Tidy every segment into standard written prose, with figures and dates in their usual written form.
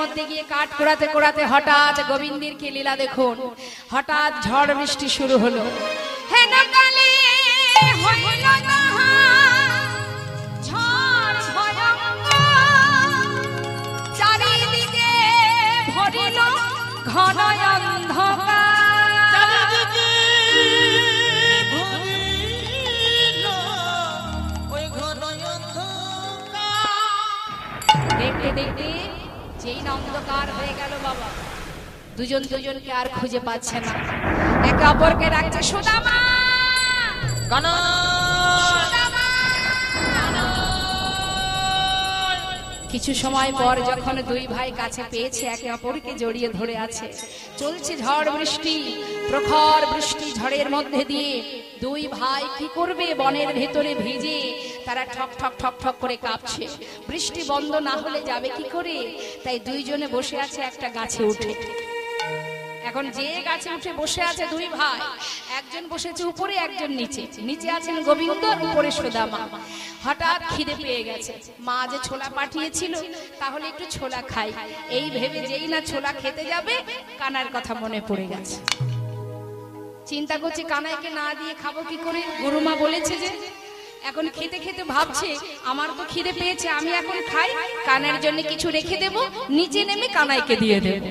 মধ্যে গিয়ে কাঠ কোড়াতে কোড়াতে হঠাৎ গোবিন্দের কি লীলা দেখুন, হঠাৎ ঝড় বৃষ্টি শুরু হলো। হেন কালে হইল তাহা ঝড় ভয়ঙ্কর, চারিদিকে ভরিল ঘন অন্ধকার। দেখতে দেখতে যেই না অন্ধকার হয়ে গেল বাবা, দুজন দুজনকে আর খুঁজে পাচ্ছে না, একে অপরকে ডাকছে সুদামা। কিছু সময় পর যখন দুই ভাই কাছে পেয়েছে, একে অপরকে জড়িয়ে ধরে আছে, চলছে ঝড় বৃষ্টি, প্রখর বৃষ্টি ঝড়ের মধ্যে দিয়ে দুই ভাই কি করবে, বনের ভেতরে ভিজে তারা ঠক ঠক ঠক ঠক করে কাঁপছে। বৃষ্টি বন্ধ না হলে যাবে কি করে, তাই দুইজনে বসে আছে একটা গাছে উঠে। এখন যে গাছে উঠে বসে আছে দুই ভাই, একজন বসেছে উপরে, একজন নিচে। নিচে আছেন গোবিন্দ, উপরে সুদামা। হঠাৎ খিদে পেয়ে গেছে, মা যে ছোলা পাঠিয়েছিল তাহলে একটু ছোলা খাই, এই ভেবে যেই না ছোলা খেতে যাবে, কানার কথা মনে পড়ে গেছে। চিন্তা করছে কানাইকে না দিয়ে খাবো কি করে, গুরুমা বলেছে যে। এখন খেতে খেতে ভাবছে আমার তো খিদে পেয়েছে, আমি এখন খাই, কানার জন্য কিছু রেখে দেব, নিচে নেমে কানাইকে দিয়ে দেব,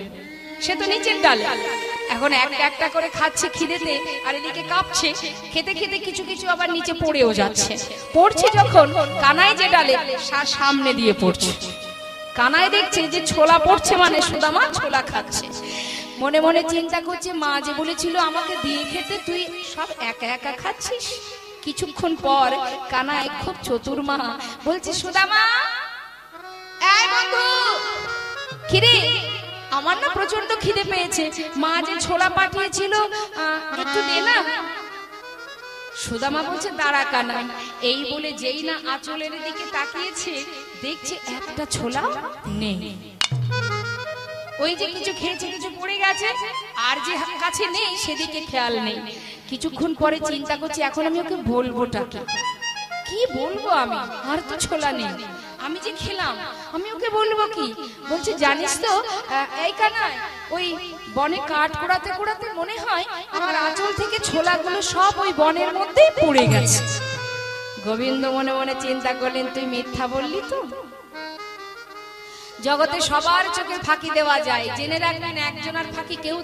সে তো নিচের ডালে। এখন একটা একটা করে খাচ্ছে খিদেতে, আর এদিকে কাঁপছে। খেতে খেতে কিছু কিছু আবার নিচে পড়েও যাচ্ছে। পড়ছে যখন, কানাই যে ডালে সামনে দিয়ে পড়ছে। কানাই দেখছে যে ছোলা পড়ছে মানে সুদামা ছোলা খাচ্ছে। মনে মনে চিন্তা করছে মা যে বলেছিল আমাকে দিয়ে খেতে, তুই সব একা একা খাচ্ছিস। কিছুক্ষণ পর কানাই খুব চতুর মা বলছে সুদামা, এই বন্ধু, খিরে আমার না প্রচন্ড খিদে পেয়েছে, মা যে ছোলা পাঠিয়েছিল একটু দে না। সুদামা বলছে দাঁড়া কানাই। এই বলে যেই না আঁচলের দিকে তাকিয়েছে, দেখছে একটা ছোলা নেই। ওই যে কিছু খেয়েছে, কিছু পড়ে গেছে, আর যে কাছে নেই সেদিকে খেয়াল নেই। কিছুক্ষণ পরে চিন্তা করছি এখন আমি ওকে বলবোটা কি বলবো, আমি আর তো ছোলা নেই, আমি যে খেলাম আমি ওকে বলবো কি। বলছে জানিস তো এই কানাই, ওই বনে কাঠ কোড়াতে কোড়াতে মনে হয় আমার আঁচল থেকে ছোলাগুলো সব ওই বনের মধ্যেই পড়ে গেছে। গোবিন্দ মনে মনে চিন্তা করলেন তুই মিথ্যা বললি তো। জগতে সবার চোখে ফাঁকি দেওয়া যায়, জেনে রাখবেন একজনের ফাঁকি কেউ